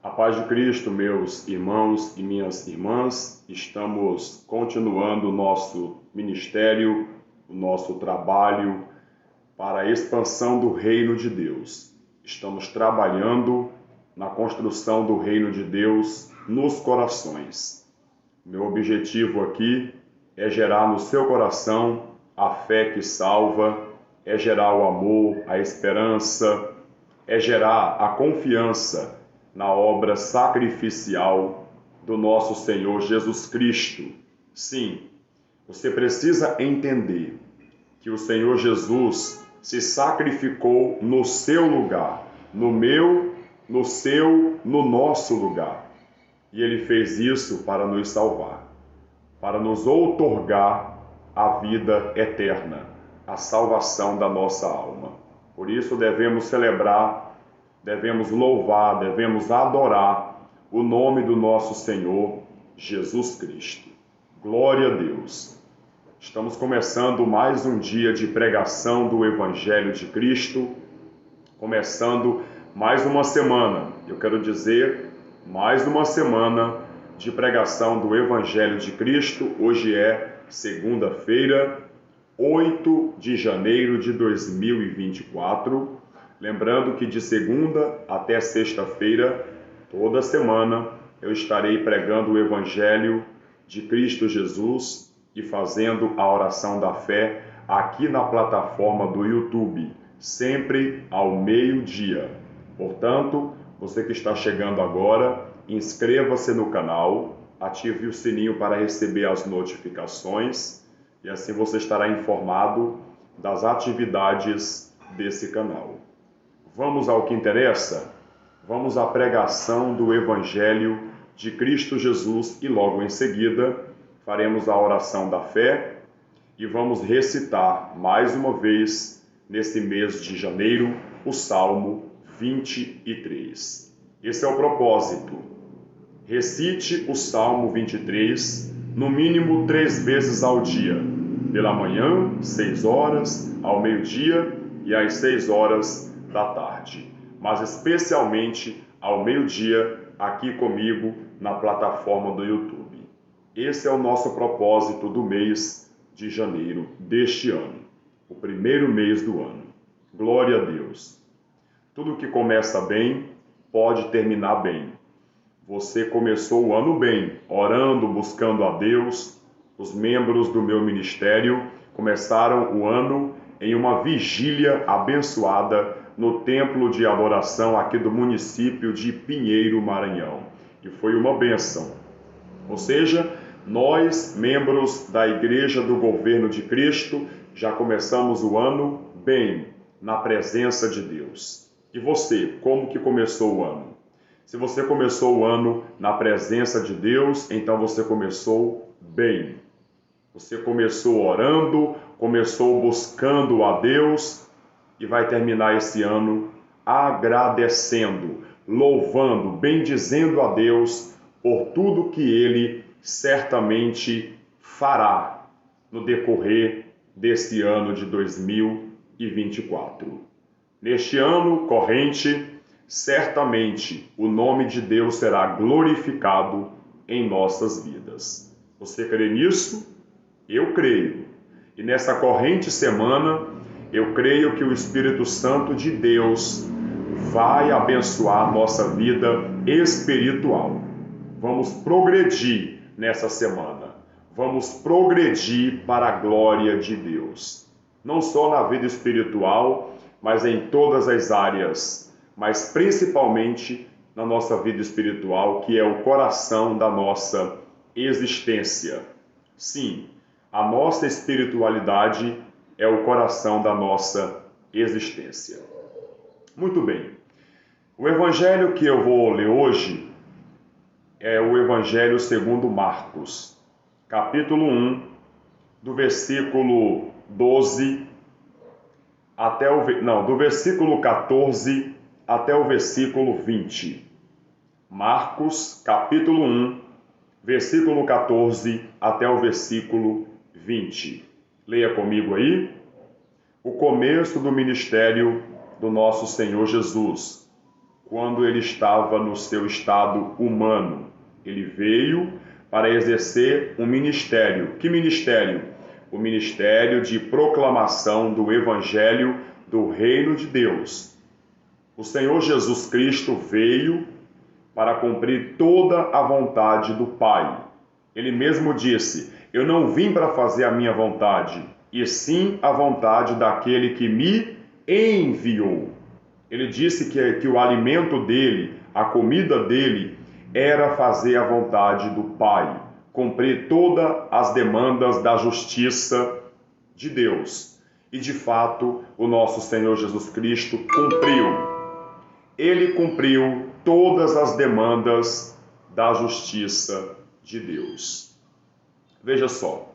A paz de Cristo, meus irmãos e minhas irmãs, estamos continuando o nosso ministério, o nosso trabalho para a expansão do reino de Deus. Estamos trabalhando na construção do reino de Deus nos corações. Meu objetivo aqui é gerar no seu coração a fé que salva, é gerar o amor, a esperança, é gerar a confiança na obra sacrificial do nosso Senhor Jesus Cristo. Sim, você precisa entender que o Senhor Jesus se sacrificou no seu lugar, no meu, no seu, no nosso lugar. E Ele fez isso para nos salvar, para nos outorgar a vida eterna, a salvação da nossa alma. Por isso devemos celebrar, devemos louvar, devemos adorar o nome do nosso Senhor Jesus Cristo. Glória a Deus! Estamos começando mais um dia de pregação do Evangelho de Cristo, começando mais uma semana, eu quero dizer, mais uma semana de pregação do Evangelho de Cristo. Hoje é segunda-feira, 8 de janeiro de 2024. Lembrando que de segunda até sexta-feira, toda semana, eu estarei pregando o Evangelho de Cristo Jesus e fazendo a oração da fé aqui na plataforma do YouTube, sempre ao meio-dia. Portanto, você que está chegando agora, inscreva-se no canal, ative o sininho para receber as notificações e assim você estará informado das atividades desse canal. Vamos ao que interessa? Vamos à pregação do Evangelho de Cristo Jesus e logo em seguida faremos a oração da fé e vamos recitar mais uma vez nesse mês de janeiro o Salmo 23. Esse é o propósito. Recite o Salmo 23 no mínimo 3 vezes ao dia, pela manhã, 6 horas, ao meio-dia e às 6 horas da tarde, mas especialmente ao meio-dia aqui comigo na plataforma do YouTube. Esse é o nosso propósito do mês de janeiro deste ano, o primeiro mês do ano. Glória a Deus! Tudo que começa bem pode terminar bem. Você começou o ano bem, orando, buscando a Deus. Os membros do meu ministério começaram o ano em uma vigília abençoada no templo de adoração aqui do município de Pinheiro, Maranhão. E foi uma bênção. Ou seja, nós, membros da Igreja do Governo de Cristo, já começamos o ano bem, na presença de Deus. E você, como que começou o ano? Se você começou o ano na presença de Deus, então você começou bem. Você começou orando, começou buscando a Deus e vai terminar esse ano agradecendo, louvando, bendizendo a Deus por tudo que Ele certamente fará no decorrer desse ano de 2024. Neste ano corrente, certamente o nome de Deus será glorificado em nossas vidas. Você crê nisso? Eu creio. E nessa corrente semana, eu creio que o Espírito Santo de Deus vai abençoar nossa vida espiritual. Vamos progredir nessa semana. Vamos progredir para a glória de Deus. Não só na vida espiritual, mas em todas as áreas, mas principalmente na nossa vida espiritual, que é o coração da nossa existência. Sim, a nossa espiritualidade é o coração da nossa existência. Muito bem. O evangelho que eu vou ler hoje é o Evangelho segundo Marcos, capítulo 1, do versículo 12 do versículo 14 até o versículo 20. Marcos, capítulo 1, versículo 14 até o versículo 20. Leia comigo aí. O começo do ministério do nosso Senhor Jesus. quando ele estava no seu estado humano. Ele veio para exercer um ministério. Que ministério? O ministério de proclamação do Evangelho do Reino de Deus. O Senhor Jesus Cristo veio para cumprir toda a vontade do Pai. Ele mesmo disse: eu não vim para fazer a minha vontade, e sim a vontade daquele que me enviou. Ele disse que o alimento dele, a comida dele, era fazer a vontade do Pai, cumprir todas as demandas da justiça de Deus. E de fato, o nosso Senhor Jesus Cristo cumpriu. Ele cumpriu todas as demandas da justiça de Deus. Veja só,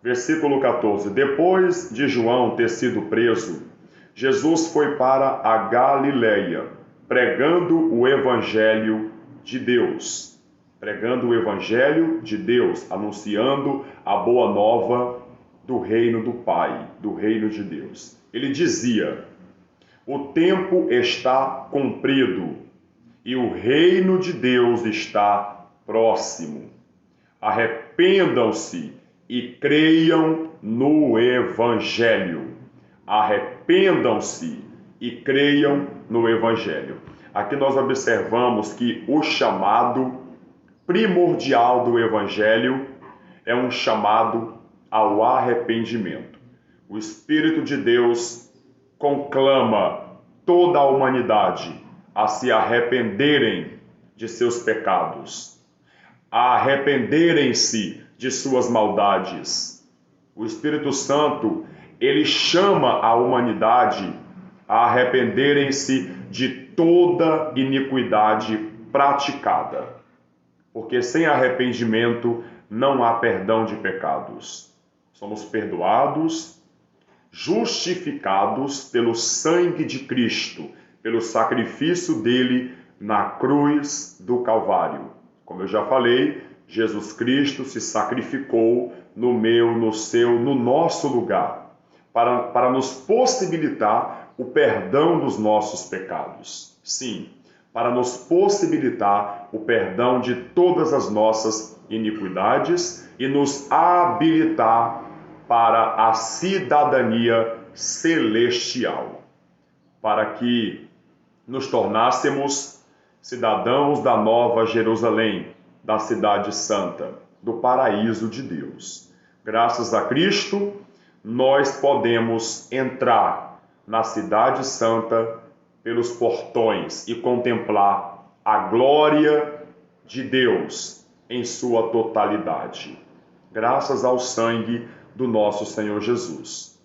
versículo 14. Depois de João ter sido preso, Jesus foi para a Galileia, pregando o Evangelho de Deus. Pregando o Evangelho de Deus, anunciando a boa nova do reino do Pai, do reino de Deus. Ele dizia: o tempo está cumprido e o reino de Deus está próximo. Arrependam-se e creiam no Evangelho. Arrependam-se e creiam no Evangelho. Aqui nós observamos que o chamado primordial do Evangelho é um chamado ao arrependimento. O Espírito de Deus conclama toda a humanidade a se arrependerem de seus pecados, a arrependerem-se de suas maldades. O Espírito Santo, ele chama a humanidade a arrependerem-se de toda iniquidade praticada, porque sem arrependimento não há perdão de pecados. Somos perdoados, justificados pelo sangue de Cristo, pelo sacrifício dele na cruz do Calvário. Como eu já falei, Jesus Cristo se sacrificou no meu, no seu, no nosso lugar, para nos possibilitar o perdão dos nossos pecados. Sim, para nos possibilitar o perdão de todas as nossas iniquidades e nos habilitar para a cidadania celestial, para que nos tornássemos cidadãos da Nova Jerusalém, da Cidade Santa, do paraíso de Deus. Graças a Cristo, nós podemos entrar na Cidade Santa pelos portões e contemplar a glória de Deus em sua totalidade, graças ao sangue do nosso Senhor Jesus.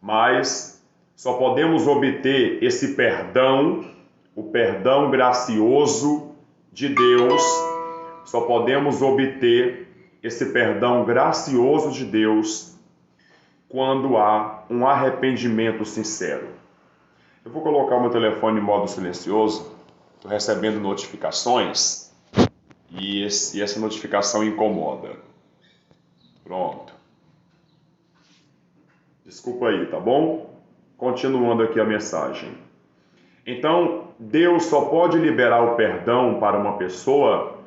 Mas só podemos obter esse perdão, o perdão gracioso de Deus, só podemos obter esse perdão gracioso de Deus quando há um arrependimento sincero. Eu vou colocar o meu telefone em modo silencioso, estou recebendo notificações e essa notificação incomoda. Pronto. Desculpa aí, tá bom? Continuando aqui a mensagem. Então, Deus só pode liberar o perdão para uma pessoa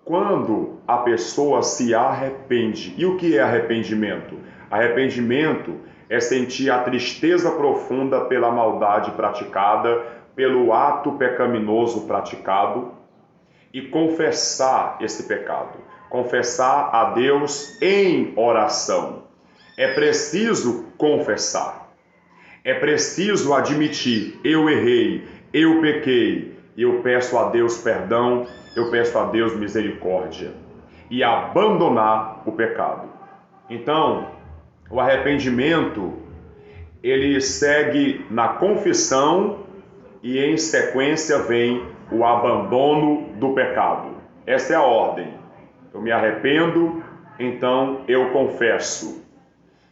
quando a pessoa se arrepende. E o que é arrependimento? Arrependimento é sentir a tristeza profunda pela maldade praticada, pelo ato pecaminoso praticado e confessar esse pecado. Confessar a Deus em oração. É preciso confessar. É preciso admitir: eu errei, eu pequei, e eu peço a Deus perdão, eu peço a Deus misericórdia. E abandonar o pecado. Então, o arrependimento, ele segue na confissão e em sequência vem o abandono do pecado. Essa é a ordem. Eu me arrependo, então eu confesso.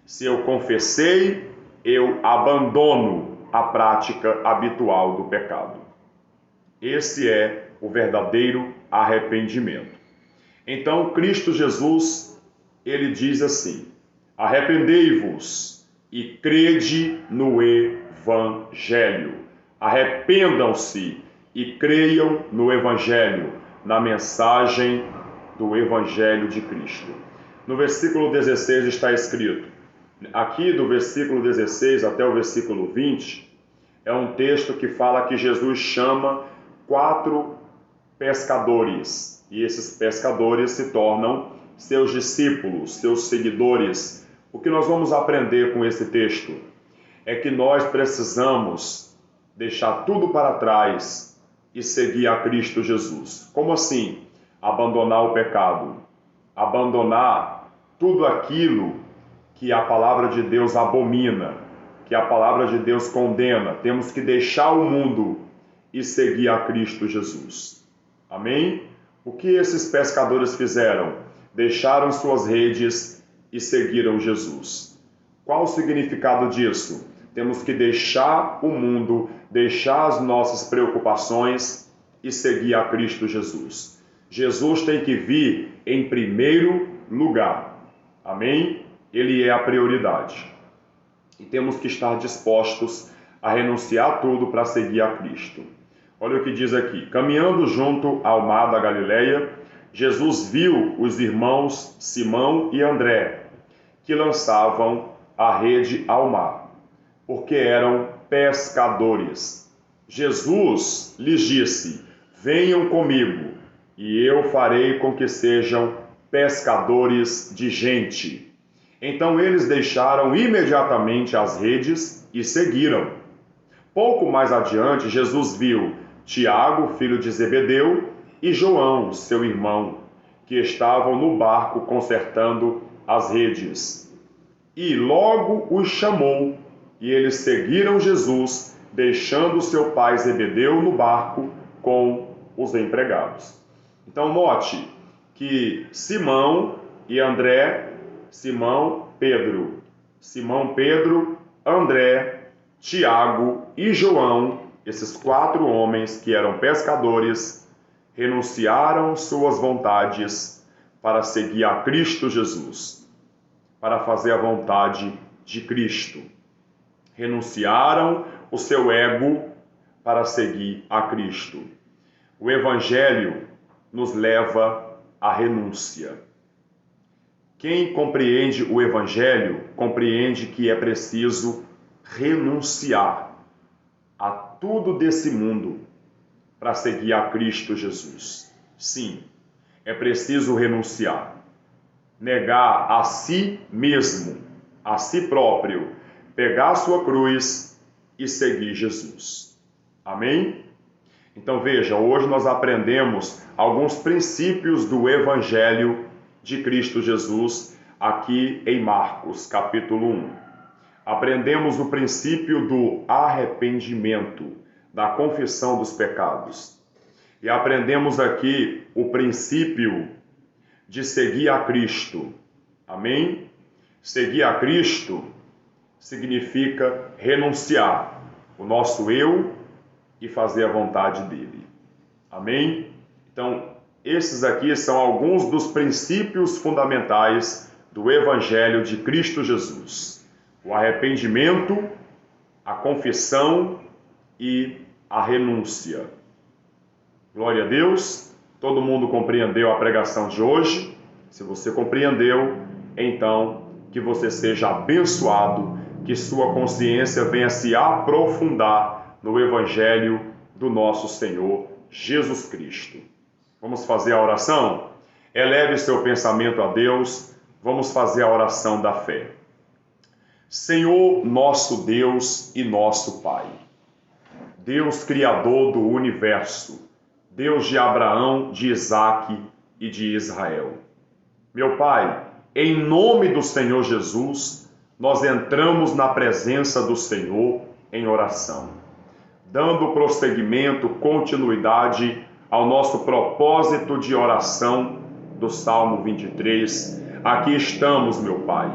Se eu confessei, eu abandono a prática habitual do pecado. Esse é o verdadeiro arrependimento. Então, Cristo Jesus, ele diz assim: arrependei-vos e crede no Evangelho. Arrependam-se e creiam no Evangelho, na mensagem do Evangelho de Cristo. No versículo 16 está escrito, aqui do versículo 16 até o versículo 20, é um texto que fala que Jesus chama 4 pescadores, e esses pescadores se tornam seus discípulos, seus seguidores. O que nós vamos aprender com esse texto é que nós precisamos deixar tudo para trás e seguir a Cristo Jesus. Como assim? Abandonar o pecado, abandonar tudo aquilo que a palavra de Deus abomina, que a palavra de Deus condena. Temos que deixar o mundo e seguir a Cristo Jesus. Amém? O que esses pescadores fizeram? Deixaram suas redes e seguiram Jesus. Qual o significado disso? Temos que deixar o mundo, deixar as nossas preocupações e seguir a Cristo Jesus. Jesus tem que vir em primeiro lugar. Amém? Ele é a prioridade. E temos que estar dispostos a renunciar tudo para seguir a Cristo. Olha o que diz aqui. Caminhando junto ao mar da Galileia, Jesus viu os irmãos Simão e André, que lançavam a rede ao mar, porque eram pescadores. Jesus lhes disse: venham comigo, e eu farei com que sejam pescadores de gente. Então eles deixaram imediatamente as redes e seguiram. Pouco mais adiante, Jesus viu Tiago, filho de Zebedeu, e João, seu irmão, que estavam no barco consertando as redes. E logo os chamou, e eles seguiram Jesus, deixando seu pai Zebedeu no barco com os empregados. Então note que Simão e André, Simão, Pedro, André, Tiago e João, esses 4 homens que eram pescadores, renunciaram suas vontades para seguir a Cristo Jesus, para fazer a vontade de Cristo. Renunciaram o seu ego para seguir a Cristo. O Evangelho nos leva à renúncia. Quem compreende o Evangelho compreende que é preciso renunciar a tudo desse mundo para seguir a Cristo Jesus. Sim, é preciso renunciar, negar a si mesmo, a si próprio, pegar a sua cruz e seguir Jesus. Amém? Então veja, hoje nós aprendemos alguns princípios do Evangelho de Cristo Jesus aqui em Marcos, capítulo 1. Aprendemos o princípio do arrependimento, da confissão dos pecados. E aprendemos aqui o princípio de seguir a Cristo. Amém? Seguir a Cristo significa renunciar o nosso eu e fazer a vontade dele. Amém? Então, esses aqui são alguns dos princípios fundamentais do Evangelho de Cristo Jesus. O arrependimento, a confissão e a renúncia. Glória a Deus. Todo mundo compreendeu a pregação de hoje? Se você compreendeu, então que você seja abençoado, que sua consciência venha se aprofundar no Evangelho do nosso Senhor Jesus Cristo. Vamos fazer a oração? Eleve seu pensamento a Deus. Vamos fazer a oração da fé. Senhor, nosso Deus e nosso Pai, Deus Criador do Universo, Deus de Abraão, de Isaque e de Israel. Meu Pai, em nome do Senhor Jesus, nós entramos na presença do Senhor em oração, dando prosseguimento, continuidade ao nosso propósito de oração do Salmo 23. Aqui estamos, meu Pai,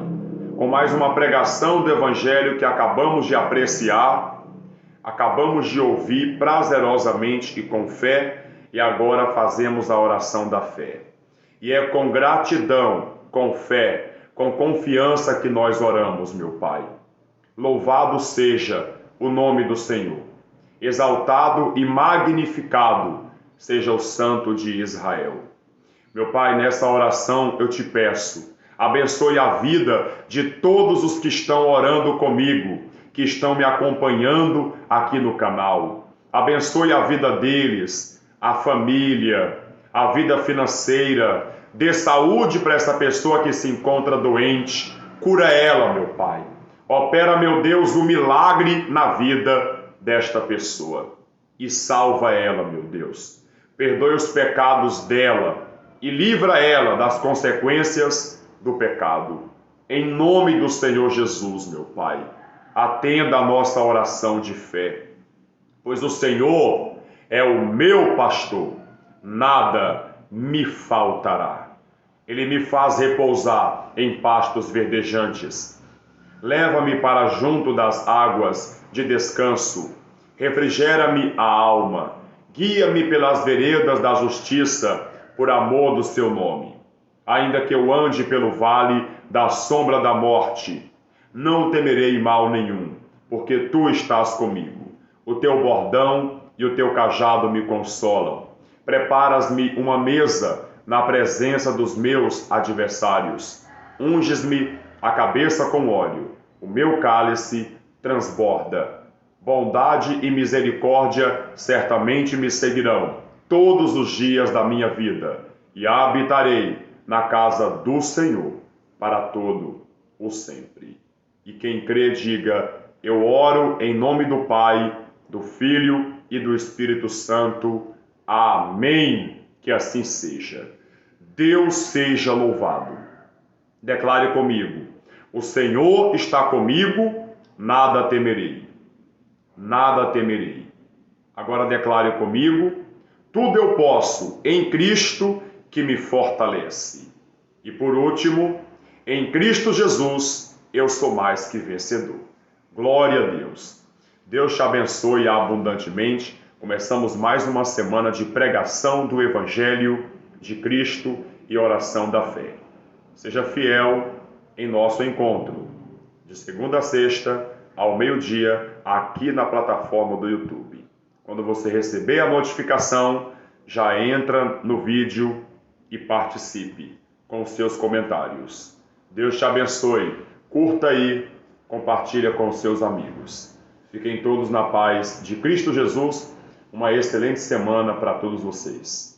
com mais uma pregação do Evangelho que acabamos de apreciar, acabamos de ouvir prazerosamente e com fé, e agora fazemos a oração da fé. E é com gratidão, com fé, com confiança que nós oramos, meu Pai. Louvado seja o nome do Senhor. exaltado e magnificado seja o Santo de Israel. Meu Pai, nessa oração eu te peço, abençoe a vida de todos os que estão orando comigo, que estão me acompanhando aqui no canal. Abençoe a vida deles, a família, a vida financeira. Dê saúde para essa pessoa que se encontra doente. Cura ela, meu Pai. Opera, meu Deus, o milagre na vida desta pessoa. E salva ela, meu Deus. Perdoe os pecados dela e livra ela das consequências do pecado. Em nome do Senhor Jesus, meu Pai, atenda a nossa oração de fé, pois o Senhor é o meu pastor, nada me faltará. Ele me faz repousar em pastos verdejantes. Leva-me para junto das águas de descanso. Refrigera-me a alma. Guia-me pelas veredas da justiça, por amor do seu nome. Ainda que eu ande pelo vale da sombra da morte, não temerei mal nenhum, porque tu estás comigo. O teu bordão e o teu cajado me consolam. Preparas-me uma mesa na presença dos meus adversários. Unges-me a cabeça com óleo. O meu cálice transborda. Bondade e misericórdia certamente me seguirão todos os dias da minha vida, e habitarei na casa do Senhor para todo o sempre. E quem crê, diga: eu oro em nome do Pai, do Filho e do Espírito Santo. Amém. Que assim seja. Deus seja louvado. Declare comigo: o Senhor está comigo, nada temerei. Nada temerei. Agora declare comigo: tudo eu posso em Cristo que me fortalece. E por último, em Cristo Jesus eu sou mais que vencedor. Glória a Deus. Deus te abençoe abundantemente. Começamos mais uma semana de pregação do Evangelho de Cristo e oração da fé. Seja fiel em nosso encontro, de segunda a sexta, ao meio-dia, aqui na plataforma do YouTube. Quando você receber a notificação, já entra no vídeo e participe com os seus comentários. Deus te abençoe. Curta aí, compartilha com os seus amigos. Fiquem todos na paz de Cristo Jesus. Uma excelente semana para todos vocês.